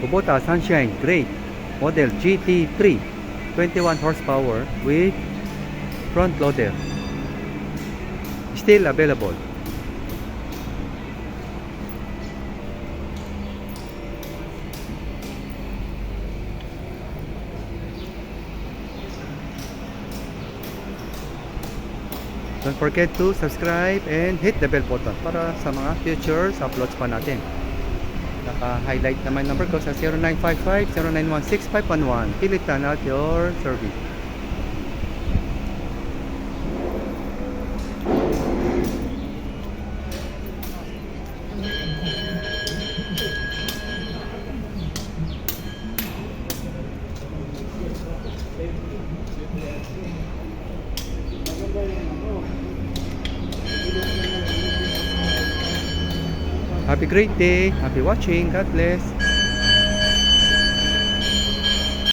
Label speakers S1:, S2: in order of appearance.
S1: Kubota Sunshine Gray Model GT3, 21 horsepower with front loader. Still available. Don't forget to subscribe and hit the bell button para sa mga future uploads pa natin. Naka-highlight naman number ko sa 0955-0916-511. Pilit na at your service. Have a great day. Happy watching. God bless.